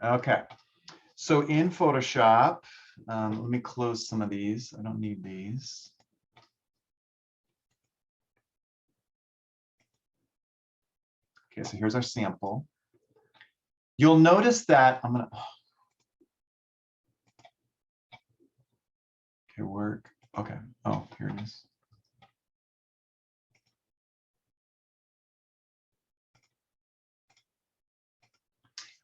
Okay, so in Photoshop, let me close some of these. I don't need these. Okay, so here's our sample. You'll notice that I'm gonna, okay, work, okay, oh, here it is.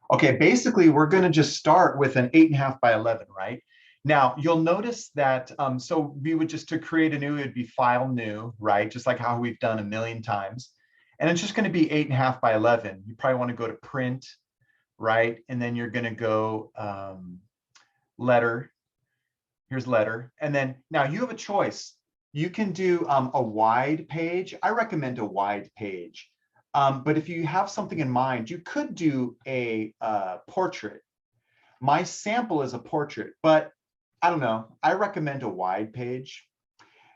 Okay, basically, we're going to just start with an 8.5 by 11, right? Now, you'll notice that, so we would just, to create a new, it'd be file new, right? Just like how we've done a million times. And it's just going to be 8.5 by 11. You probably want to go to print, right? And then you're going to go letter. Here's letter. And then now you have a choice. You can do a wide page. I recommend a wide page. But if you have something in mind, you could do a portrait. My sample is a portrait, but I don't know. I recommend a wide page.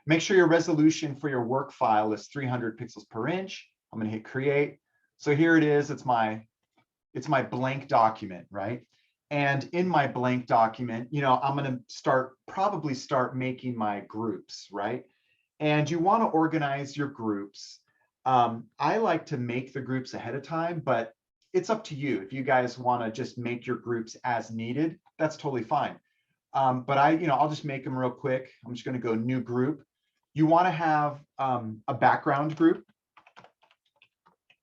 Make sure your resolution for your work file is 300 pixels per inch. I'm going to hit create. So here it is. It's my blank document, right? And in my blank document, I'm going to probably start making my groups, right? And you want to organize your groups. I like to make the groups ahead of time, but it's up to you. If you guys want to just make your groups as needed, that's totally fine. But I'll just make them real quick. I'm just going to go new group. You want to have a background group.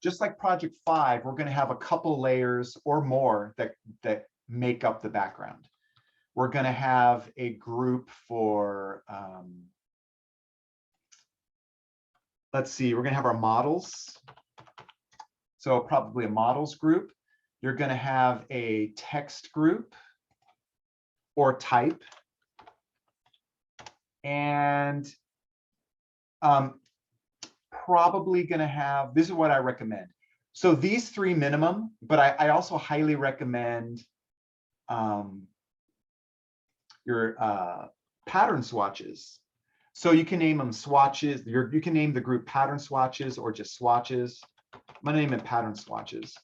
Just like project 5, we're going to have a couple layers or more that make up the background. We're going to have a group for, let's see, we're going to have our models. So probably a models group. You're going to have a text group or type. And probably going to have, this is what I recommend. So these 3 minimum, but I also highly recommend your pattern swatches. So you can name them swatches. You can name the group pattern swatches or just swatches. I'm going to name it pattern swatches.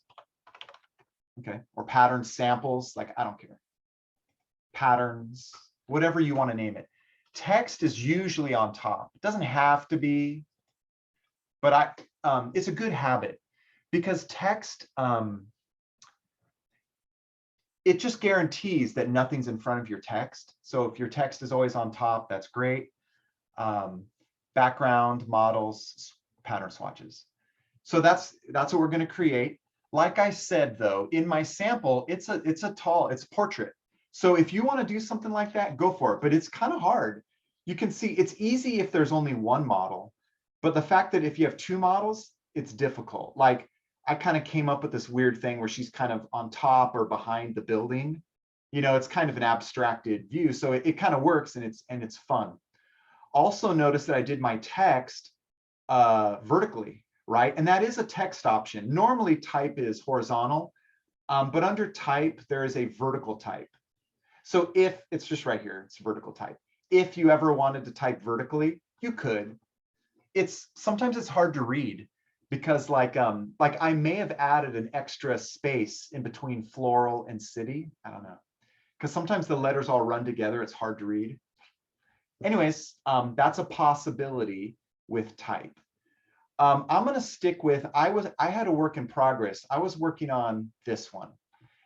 Okay, or pattern samples, like I don't care. Patterns, whatever you want to name it. Text is usually on top. It doesn't have to be, but it's a good habit because text, it just guarantees that nothing's in front of your text. So if your text is always on top, that's great. Background, models, pattern swatches. So that's what we're going to create. Like I said, though, in my sample, it's portrait. So if you want to do something like that, go for it. But it's kind of hard. You can see it's easy if there's only one model. But the fact that if you have 2 models, it's difficult. Like I kind of came up with this weird thing where she's kind of on top or behind the building. It's kind of an abstracted view. So it kind of works and it's fun. Also notice that I did my text vertically, right? And that is a text option. Normally type is horizontal, but under type, there is a vertical type. So if it's just right here, it's vertical type. If you ever wanted to type vertically, you could. Sometimes it's hard to read because like I may have added an extra space in between floral and city. I don't know. Because sometimes the letters all run together, it's hard to read. Anyways, that's a possibility with type. I'm going to stick with, I had a work in progress. I was working on this one.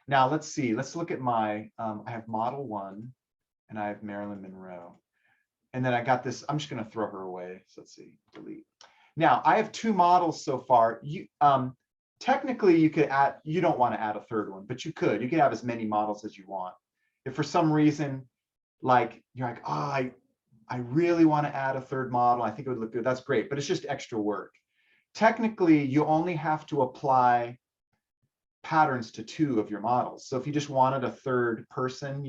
Now let's see, let's look at my, I have model 1 and I have Marilyn Monroe. And then I got this, I'm just going to throw her away. So let's see, delete. Now I have 2 models so far. Technically you could add, you don't want to add a 3rd one, but you could have as many models as you want. If for some reason, like you're like, oh, I really want to add a 3rd model, I think it would look good, that's great, but it's just extra work. Technically, you only have to apply patterns to 2 of your models. So if you just wanted a 3rd person,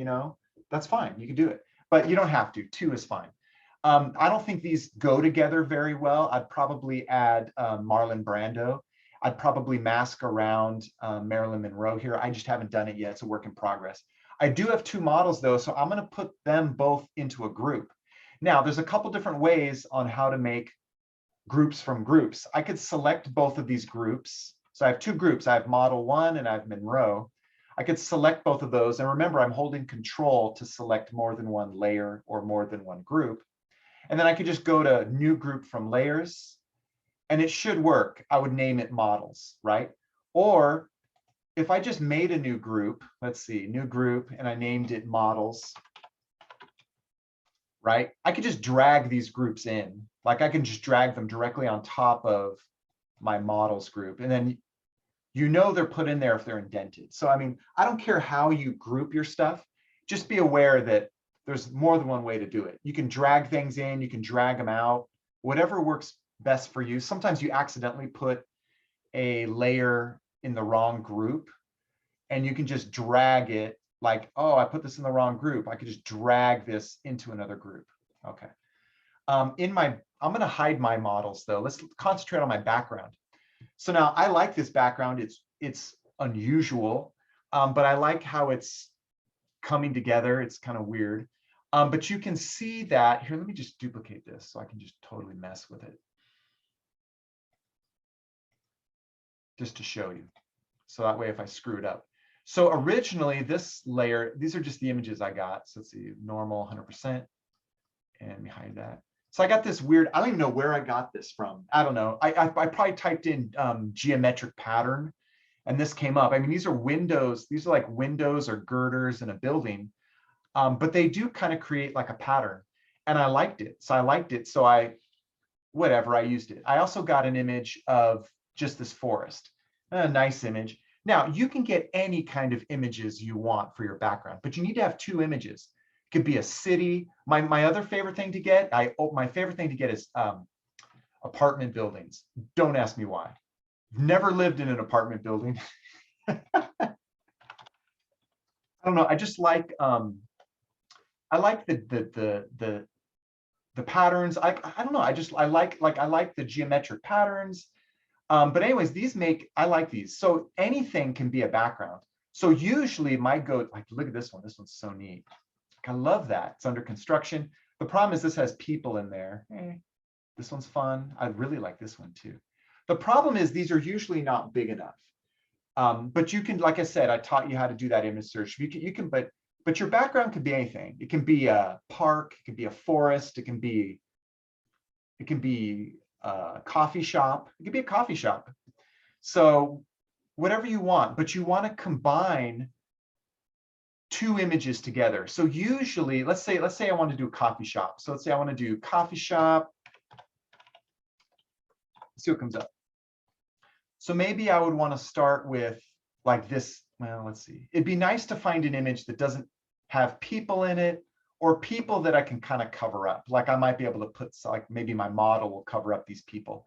that's fine, you can do it, but you don't have to, 2 is fine. I don't think these go together very well. I'd probably add Marlon Brando. I'd probably mask around Marilyn Monroe here. I just haven't done it yet, it's a work in progress. I do have 2 models though, so I'm going to put them both into a group. Now, there's a couple different ways on how to make groups from groups. I could select both of these groups. So I have 2 groups. I have model 1 and I have Monroe. I could select both of those. And remember, I'm holding control to select more than one layer or more than one group. And then I could just go to new group from layers, and it should work. I would name it models, right? Or if I just made a new group, let's see, new group, and I named it models, right? I could just drag these groups in. Like I can just drag them directly on top of my models group. And then you know they're put in there if they're indented. So, I mean, I don't care how you group your stuff. Just be aware that there's more than one way to do it. You can drag things in, you can drag them out, whatever works best for you. Sometimes you accidentally put a layer in the wrong group, and you can just drag it like, oh, I put this in the wrong group. I could just drag this into another group. Okay. I'm going to hide my models though. Let's concentrate on my background. So now I like this background. It's unusual, but I like how it's coming together. It's kind of weird. But you can see that here. Let me just duplicate this so I can just totally mess with it. Just to show you. So that way, if I screw it up. So originally this layer, these are just the images I got. So let's see, normal 100%. And let me hide that. So I got this weird, I don't even know where I got this from. I don't know. I probably typed in geometric pattern and this came up. I mean, these are windows. These are like windows or girders in a building, but they do kind of create like a pattern. And I liked it. So I liked it. So I used it. I also got an image of just this forest, a nice image. Now you can get any kind of images you want for your background, but you need to have two images. It could be a city. My other favorite thing to get, my favorite thing to get is apartment buildings. Don't ask me why. Never lived in an apartment building. I don't know. I just like I like the patterns. I don't know. I like the geometric patterns. But anyways, I like these. So anything can be a background. So usually like, look at this one. This one's so neat. I love that. It's under construction. The problem is this has people in there. This one's fun. I really like this one too. The problem is these are usually not big enough. But you can, like I said, I taught you how to do that image search. But your background could be anything. It can be a park, it can be a forest, it can be a coffee shop. It could be a coffee shop. So whatever you want, but you want to combine two images together. So usually, let's say I want to do a coffee shop. So let's say I want to do coffee shop. Let's see what comes up. So maybe I would want to start with like this. Well, let's see. It'd be nice to find an image that doesn't have people in it, or people that I can kind of cover up. Like I might be able to put, like maybe my model will cover up these people.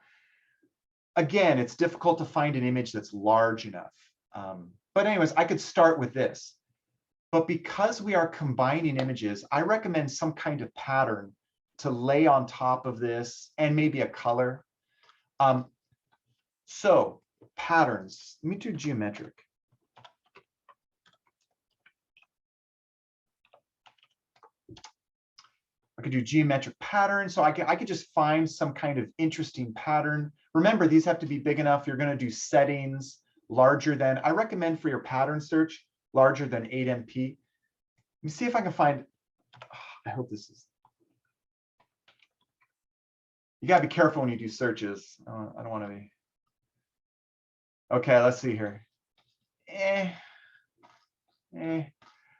Again, it's difficult to find an image that's large enough. But anyways, I could start with this. But because we are combining images, I recommend some kind of pattern to lay on top of this and maybe a color. So patterns, let me do geometric. I could do geometric patterns. So I could just find some kind of interesting pattern. Remember, these have to be big enough. You're going to do settings larger than, I recommend for your pattern search, larger than 8 MP. Let me see if I can find, I hope this is, you got to be careful when you do searches. I don't want to be. Okay, let's see here.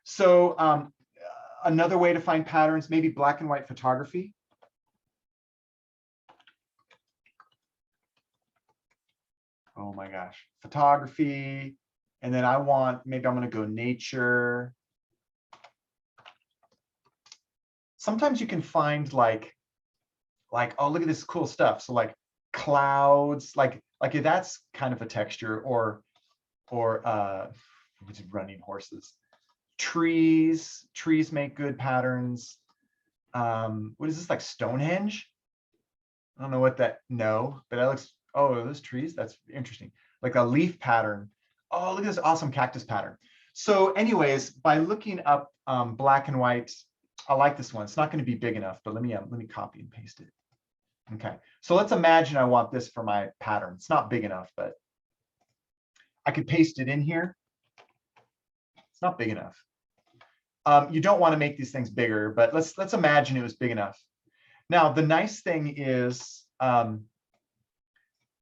So another way to find patterns, maybe black and white photography. Oh my gosh, photography. And then maybe I'm going to go nature. Sometimes you can find like, oh, look at this cool stuff. So like clouds, like if that's kind of a texture, or running horses. Trees make good patterns. What is this, like Stonehenge? I don't know what that, no, but that looks, oh, those trees, that's interesting. Like a leaf pattern. Oh, look at this awesome cactus pattern. So anyways, by looking up black and white, I like this one. It's not going to be big enough, but let me copy and paste it. Okay, so let's imagine I want this for my pattern. It's not big enough, but I could paste it in here. not big enough. You don't want to make these things bigger, but let's imagine it was big enough. Now, the nice thing is,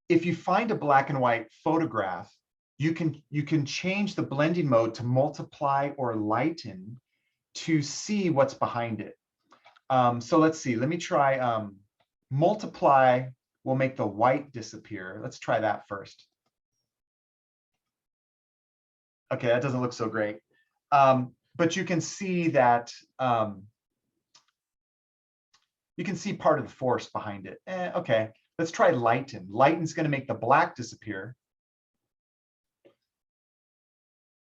if you find a black and white photograph, you can change the blending mode to multiply or lighten to see what's behind it. So let's see, let me try multiply will make the white disappear. Let's try that first. Okay, that doesn't look so great. But you can see that you can see part of the force behind it. Okay, let's try lighten. Lighten's going to make the black disappear.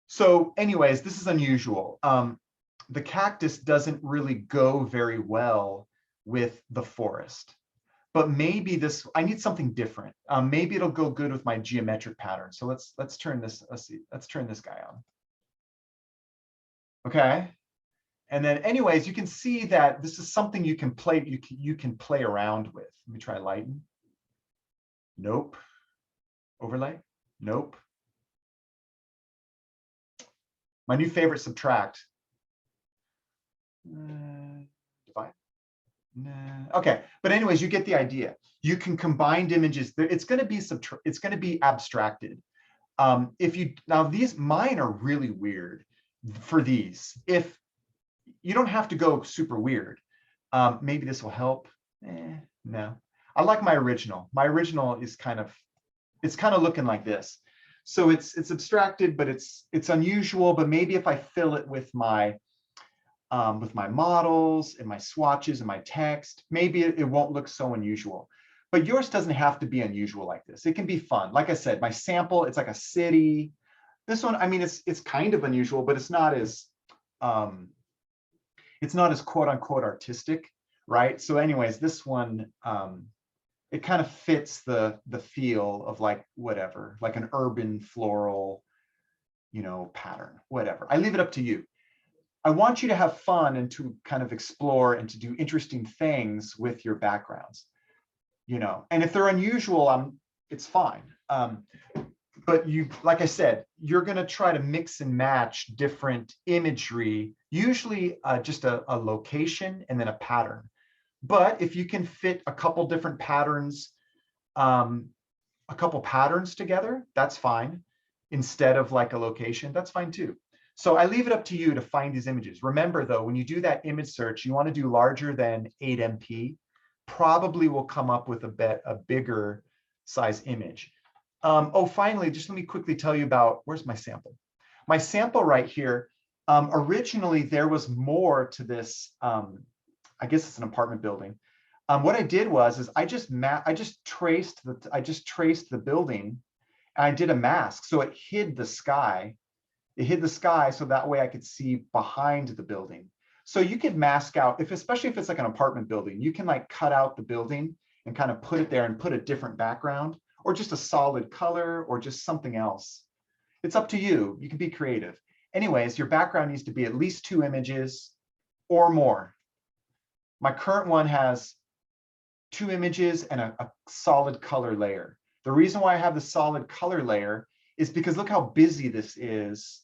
So anyways, this is unusual. The cactus doesn't really go very well with the forest. But maybe this, I need something different. Maybe it'll go good with my geometric pattern. So let's turn this, let's turn this guy on. Okay. And then anyways, you can see that this is something you can play, you can play around with. Let me try lighten. Nope. Overlay. Nope. My new favorite, subtract. Divide. Nah. Okay, but anyways, you get the idea. You can combine images. It's going to be abstracted. If you now mine are really weird for these. If you don't have to go super weird, maybe this will help. No, I like my original. My original is it's kind of looking like this. So it's abstracted, but it's unusual. But maybe if I fill it with my models and my swatches and my text, maybe it won't look so unusual. But yours doesn't have to be unusual like this. It can be fun. Like I said, my sample, it's like a city. This one, I mean, it's kind of unusual, but it's not as quote unquote artistic, right? So anyways, this one, it kind of fits the feel of like whatever, like an urban floral, pattern, whatever. I leave it up to you. I want you to have fun and to kind of explore and to do interesting things with your backgrounds, and if they're unusual, it's fine. But like I said, you're going to try to mix and match different imagery, usually just a location and then a pattern. But if you can fit a couple different patterns, together, that's fine. Instead of like a location, that's fine too. So I leave it up to you to find these images. Remember though, when you do that image search, you want to do larger than 8 MP, probably will come up with a bigger size image. Finally, just let me quickly tell you about, where's my sample? My sample right here, originally there was more to this, I guess it's an apartment building. What I did was I just traced the building and I did a mask. So it hid the sky. It hid the sky so that way I could see behind the building. So you could mask out, especially if it's like an apartment building, you can like cut out the building and kind of put it there and put a different background or just a solid color or just something else. It's up to you. You can be creative. Anyways, your background needs to be at least 2 images or more. My current one has 2 images and a solid color layer. The reason why I have the solid color layer is because look how busy this is.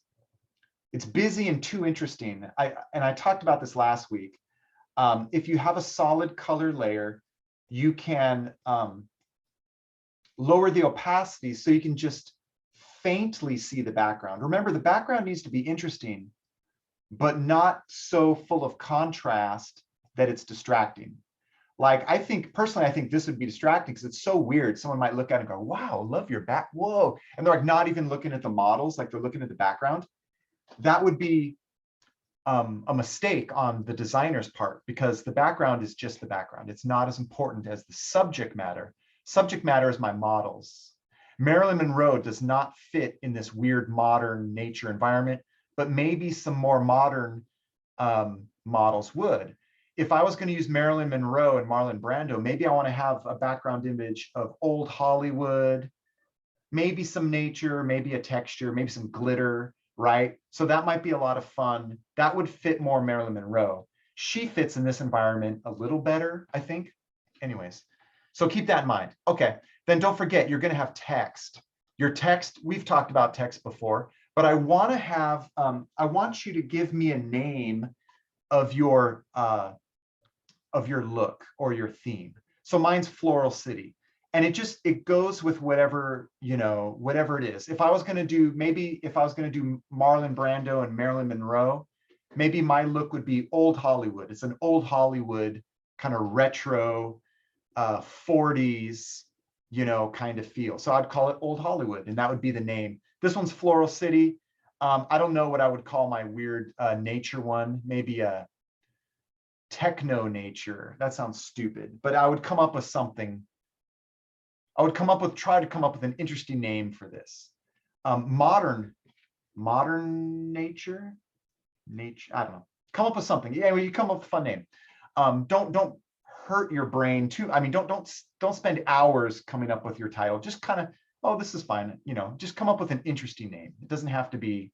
It's busy and too interesting. I talked about this last week. If you have a solid color layer, you can lower the opacity so you can just faintly see the background. Remember, the background needs to be interesting, but not so full of contrast that it's distracting. Like personally, I think this would be distracting because it's so weird. Someone might look at it and go, wow, love your back, whoa. And they're like not even looking at the models, like they're looking at the background. That would be a mistake on the designer's part because the background is just the background. It's not as important as the subject matter. Subject matter is my models. Marilyn Monroe does not fit in this weird modern nature environment, but maybe some more modern models would. If I was going to use Marilyn Monroe and Marlon Brando, maybe I want to have a background image of old Hollywood, maybe some nature, maybe a texture, maybe some glitter, right? So that might be a lot of fun. That would fit more Marilyn Monroe. She fits in this environment a little better, I think. Anyways, so keep that in mind. Okay, then don't forget, you're going to have text. Your text, we've talked about text before. but I want to have, I want you to give me a name of your look or your theme. So mine's Floral City. And it goes with whatever, whatever it is. If I was going to do, maybe if I was going to do Marlon Brando and Marilyn Monroe, maybe my look would be old Hollywood. It's an old Hollywood kind of retro 40s, kind of feel. So I'd call it Old Hollywood, and that would be the name. This one's Floral City. I don't know what I would call my weird nature one, maybe a techno nature. That sounds stupid, but I would come up with something. I would try to come up with an interesting name for this. Modern nature, I don't know. Come up with something. Yeah, well, you come up with a fun name. Don't hurt your brain too. I mean, don't spend hours coming up with your title. Just kind of, oh, this is fine. Just come up with an interesting name. It doesn't have to be,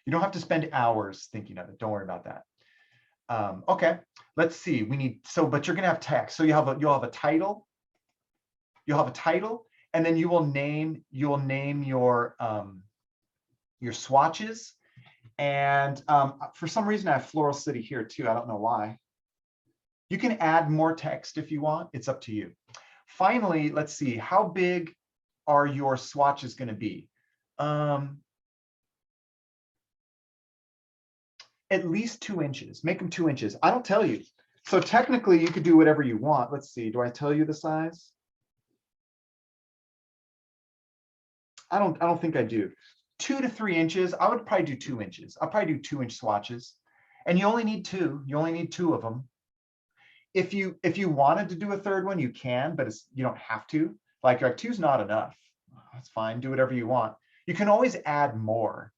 you don't have to spend hours thinking of it. Don't worry about that. Okay, let's see. But you're gonna have text. So you'll have a title. You'll have a title, and then you will name your swatches. And for some reason, I have Floral City here too. I don't know why. You can add more text if you want. It's up to you. Finally, let's see. How big are your swatches going to be? At least 2 inches. Make them 2 inches. I don't tell you. So technically, you could do whatever you want. Let's see. Do I tell you the size? I don't think I do. 2 to 3 inches. I would probably do 2 inches. I'll probably do 2-inch swatches. And you only need 2. You only need 2 of them. If you wanted to do a third one, you can, but you don't have to. Like 2's not enough. That's fine. Do whatever you want. You can always add more.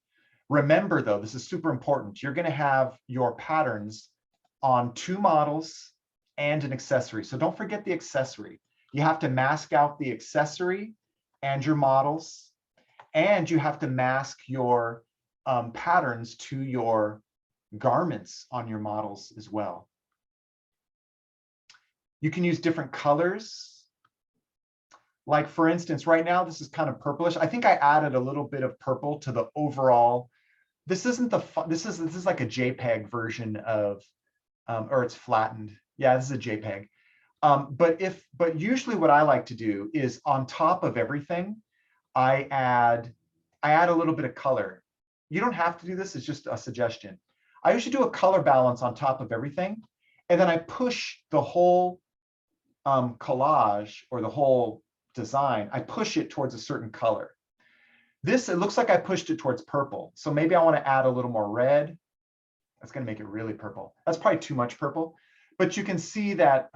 Remember, though, this is super important. You're going to have your patterns on 2 models and an accessory. So don't forget the accessory. You have to mask out the accessory and your models, and you have to mask your patterns to your garments on your models as well. You can use different colors. Like for instance, right now, this is kind of purplish. I think I added a little bit of purple to the overall. This isn't this is like a JPEG version of, or it's flattened. Yeah, this is a JPEG. But usually what I like to do is on top of everything, I add a little bit of color. You don't have to do this, it's just a suggestion. I usually do a color balance on top of everything, and then I push the whole collage or the whole design, I push it towards a certain color. It looks like I pushed it towards purple. So maybe I want to add a little more red. That's going to make it really purple. That's probably too much purple, but you can see that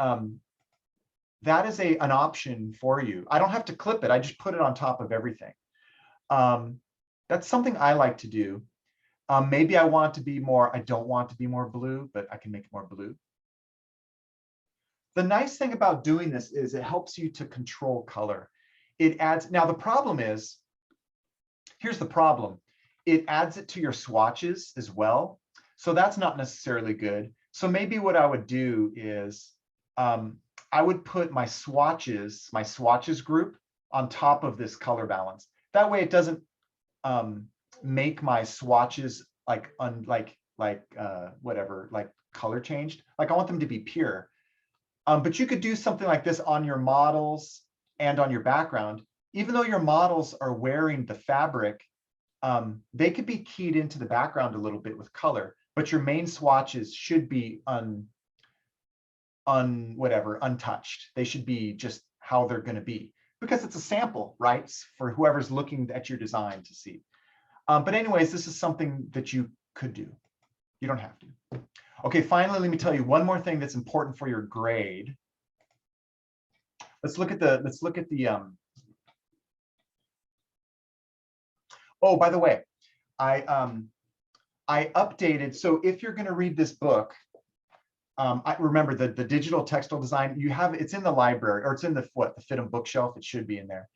that is an option for you. I don't have to clip it. I just put it on top of everything. That's something I like to do. Maybe I don't want to be more blue, but I can make it more blue. The nice thing about doing this is it helps you to control color. It adds, now the problem is, here's the problem. It adds it to your swatches as well. So that's not necessarily good. So maybe what I would do is I would put my swatches group on top of this color balance. That way it doesn't make my swatches like color changed. Like I want them to be pure. But you could do something like this on your models and on your background. Even though your models are wearing the fabric, they could be keyed into the background a little bit with color, but your main swatches should be untouched. They should be just how they're going to be, because it's a sample, right? For whoever's looking at your design to see. But anyways, this is something that you could do. You don't have to. Okay, finally, let me tell you one more thing that's important for your grade. Let's look at the oh, by the way, I updated. So if you're going to read this book, I remember the digital textile design, it's in the library, or it's in the FIDM bookshelf. It should be in there.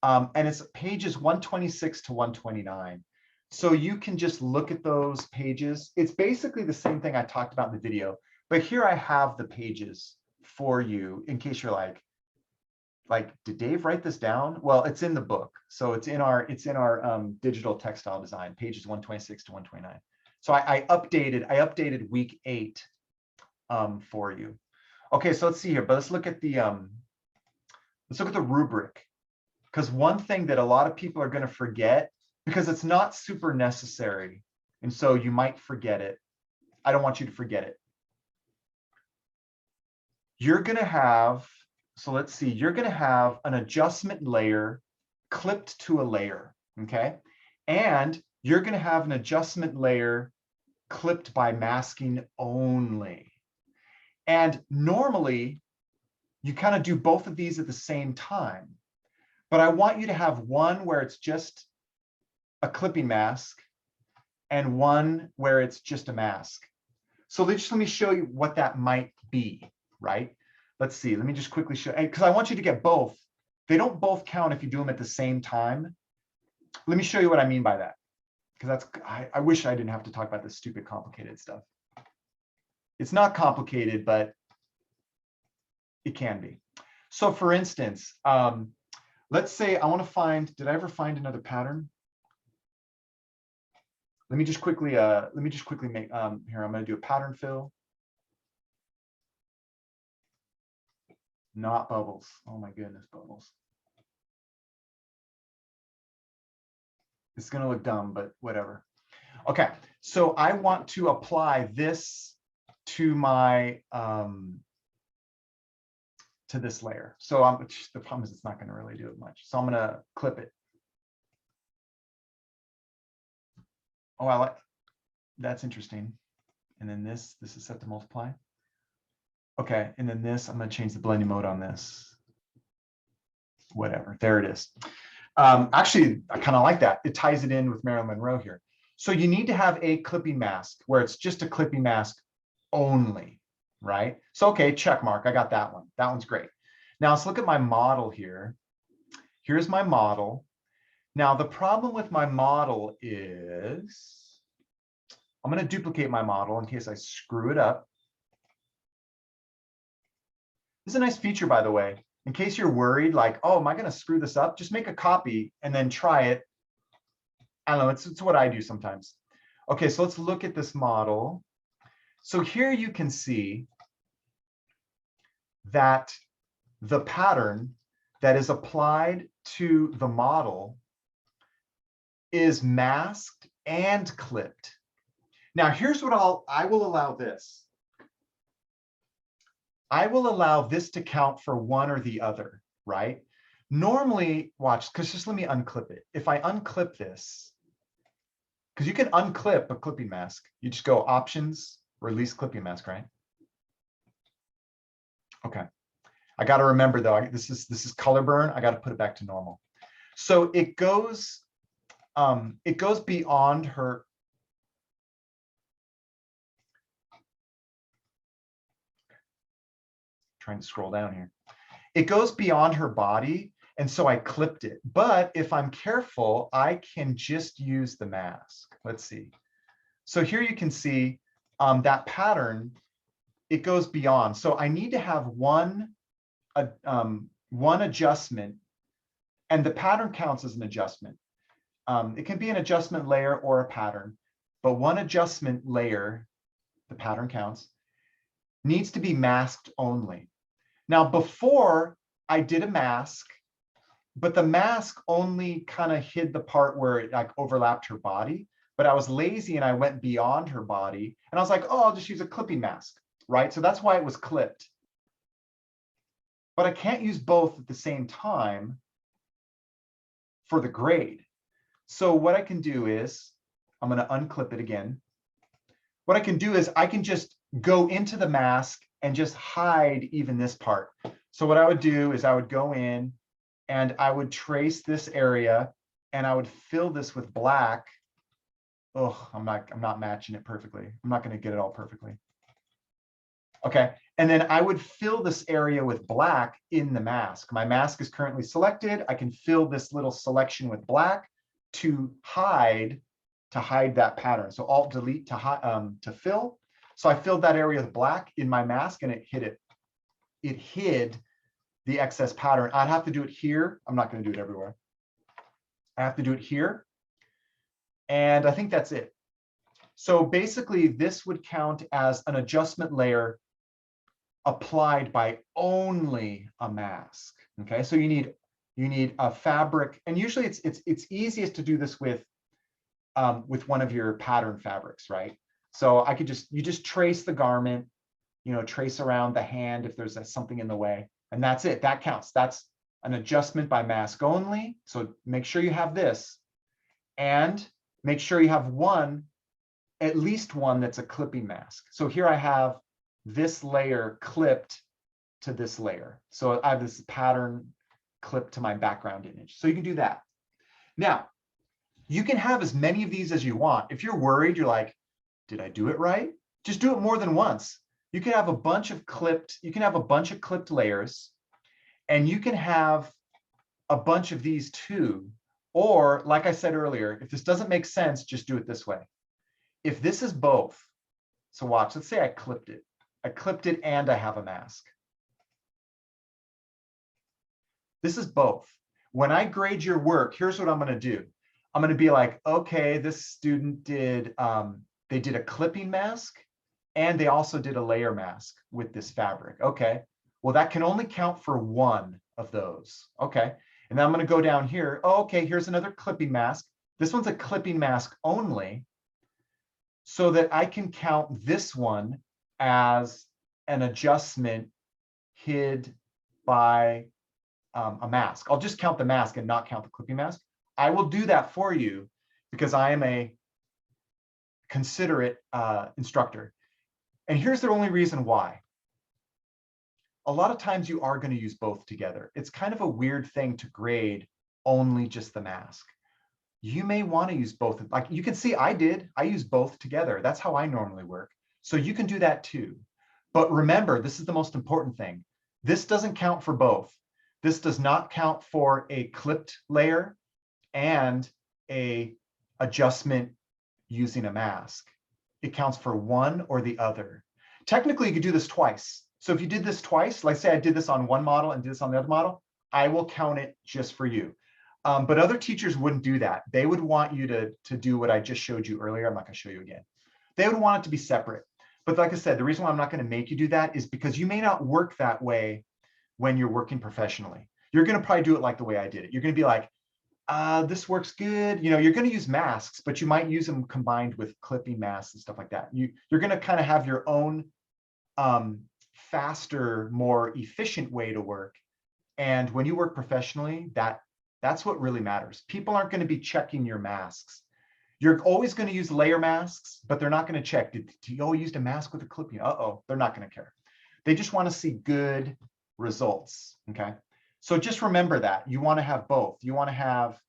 And it's pages 126 to 129. So you can just look at those pages. It's basically the same thing I talked about in the video, but here I have the pages for you in case you're like, like, did Dave write this down? Well, it's in the book. So it's in our digital textile design, pages 126 to 129. So I updated week 8 for you. Okay, so let's see here, but let's look at the rubric, because one thing that a lot of people are going to forget, because it's not super necessary, and so you might forget it. I don't want you to forget it. You're going to have, so let's see, you're going to have an adjustment layer clipped to a layer, okay? And you're going to have an adjustment layer clipped by masking only. And normally, you kind of do both of these at the same time. But I want you to have one where it's just a clipping mask and one where it's just a mask. So let me show you what that might be, right? Let's see, let me just quickly show, because I want you to get both. They don't both count if you do them at the same time. Let me show you what I mean by that. Because I wish I didn't have to talk about this stupid complicated stuff. It's not complicated, but it can be. So for instance, let's say I want to find, did I ever find another pattern? Let me just quickly make, here, I'm going to do a pattern fill. Not bubbles. Oh my goodness, bubbles. It's going to look dumb, but whatever. Okay, so I want to apply this to my, to this layer. So the problem is it's not going to really do it much. So I'm going to clip it. Oh, that's interesting. And then this is set to multiply. Okay, and then this, I'm going to change the blending mode on this. Whatever, there it is. Actually, I kind of like that. It ties it in with Marilyn Monroe here. So you need to have a clipping mask where it's just a clipping mask only, right? So, okay, check mark. I got that one. That one's great. Now let's look at my model here. Here's my model. Now the problem with my model is, I'm going to duplicate my model in case I screw it up. This is a nice feature, by the way. In case you're worried, like, oh, am I going to screw this up? Just make a copy and then try it. I don't know, it's what I do sometimes. Okay, so let's look at this model. So here you can see that the pattern that is applied to the model is masked and clipped. Now, here's what I will allow this. I will allow this to count for one or the other, right? Normally, watch, because just let me unclip it. If I unclip this, because you can unclip a clipping mask. You just go options, release clipping mask, right? Okay. I got to remember though, this is color burn. I got to put it back to normal. So it goes beyond her. Trying to scroll down here. It goes beyond her body, and so I clipped it. But if I'm careful, I can just use the mask. Let's see. So here you can see that pattern, it goes beyond. So I need to have one adjustment, and the pattern counts as an adjustment. It can be an adjustment layer or a pattern, but one adjustment layer, the pattern counts, needs to be masked only. Now, before I did a mask, but the mask only kind of hid the part where it like overlapped her body, but I was lazy and I went beyond her body and I was like, oh, I'll just use a clipping mask, right? So that's why it was clipped. But I can't use both at the same time for the grade. So what I can do is, I'm going to unclip it again. What I can do is I can just go into the mask and just hide even this part. So what I would do is I would go in and I would trace this area and I would fill this with black. Oh, I'm not matching it perfectly. I'm not going to get it all perfectly. Okay, and then I would fill this area with black in the mask. My mask is currently selected. I can fill this little selection with black to hide that pattern. So Alt Delete to fill. So I filled that area with black in my mask and it hid it. It hid the excess pattern. I'd have to do it here. I'm not going to do it everywhere. I have to do it here. And I think that's it. So basically, this would count as an adjustment layer applied by only a mask. Okay, so you need a fabric, and usually it's easiest to do this with one of your pattern fabrics, right? So I could you just trace the garment, trace around the hand if there's something in the way, and that's it. That counts. That's an adjustment by mask only. So make sure you have this, and make sure you have at least one that's a clipping mask. So here I have this layer clipped to this layer. So I have this pattern clipped to my background image. So you can do that. Now, you can have as many of these as you want. If you're worried, you're like, did I do it right? Just do it more than once. You can have a bunch of clipped layers, and you can have a bunch of these too. Or like I said earlier, if this doesn't make sense, just do it this way. If this is both, so watch, let's say I clipped it. I clipped it and I have a mask. This is both. When I grade your work, here's what I'm going to do. I'm going to be like, okay, this student did, they did a clipping mask and they also did a layer mask with this fabric. Okay, well, that can only count for one of those. Okay, and then I'm going to go down here. Oh, okay, here's another clipping mask. This one's a clipping mask only, so that I can count this one as an adjustment hid by a mask. I'll just count the mask and not count the clipping mask. I will do that for you because I am a considerate instructor. And here's the only reason why. A lot of times you are going to use both together. It's kind of a weird thing to grade only just the mask. You may want to use both. Like you can see I use both together. That's how I normally work. So you can do that too. But remember, this is the most important thing. This doesn't count for both. This does not count for a clipped layer and a adjustment using a mask. It counts for one or the other. Technically, you could do this twice. So if you did this twice, like say I did this on one model and did this on the other model, I will count it just for you. But other teachers wouldn't do that. They would want you to do what I just showed you earlier. I'm not going to show you again. They would want it to be separate. But like I said, the reason why I'm not going to make you do that is because you may not work that way when you're working professionally. You're going to probably do it like the way I did it. You're going to be like, this works good. You're going to use masks, but you might use them combined with clipping masks and stuff like that. You're going to kind of have your own faster, more efficient way to work. And when you work professionally, that's what really matters. People aren't going to be checking your masks. You're always going to use layer masks, but they're not going to check. Did you use a mask with a clipping? Uh-oh, they're not going to care. They just want to see good results, okay? So just remember that. You want to have both. You want to have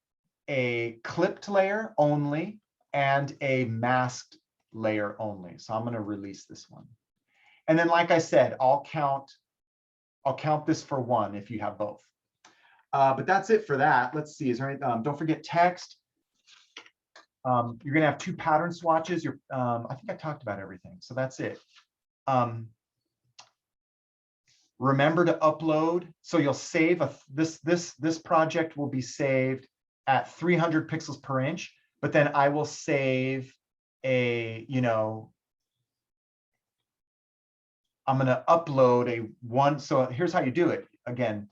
a clipped layer only and a masked layer only. So I'm going to release this one. And then, like I said, I'll count this for one if you have both. But that's it for that. Let's see. Is there any, don't forget text. You're going to have 2 pattern swatches. I think I talked about everything. So that's it. Remember to upload. So you'll save this project will be saved at 300 pixels per inch. But then I will save a, I'm going to upload one. So here's how you do it. Again,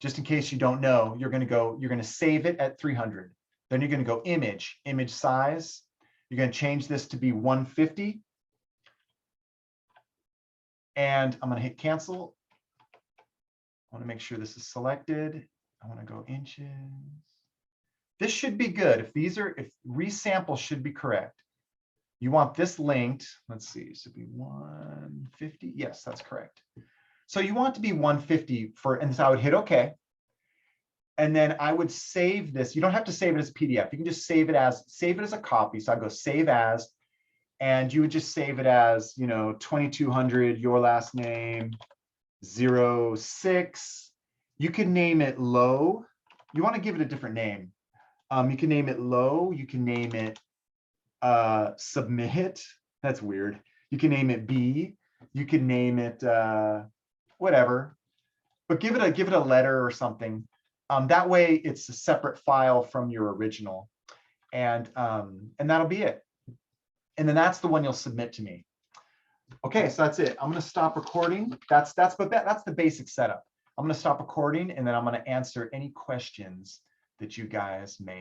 just in case you don't know, you're going to save it at 300. Then you're going to go image size. You're going to change this to be 150. And I'm going to hit cancel. I want to make sure this is selected. I want to go inches. This should be good. If resample should be correct. You want this linked. Let's see, it should be 150. Yes, that's correct. So you want to be 150 and so I would hit OK. And then I would save this. You don't have to save it as a PDF. You can just save it as a copy. So I go save as, and you would just save it as, 2200, your last name, 06. You can name it low. You want to give it a different name. You can name it low. You can name it submit. That's weird. You can name it B. You can name it whatever. but give it a letter or something. That way it's a separate file from your original, and that'll be it. And then that's the one you'll submit to me. Okay, so that's it. I'm going to stop recording. That's the basic setup. I'm going to stop recording, and then I'm going to answer any questions that you guys may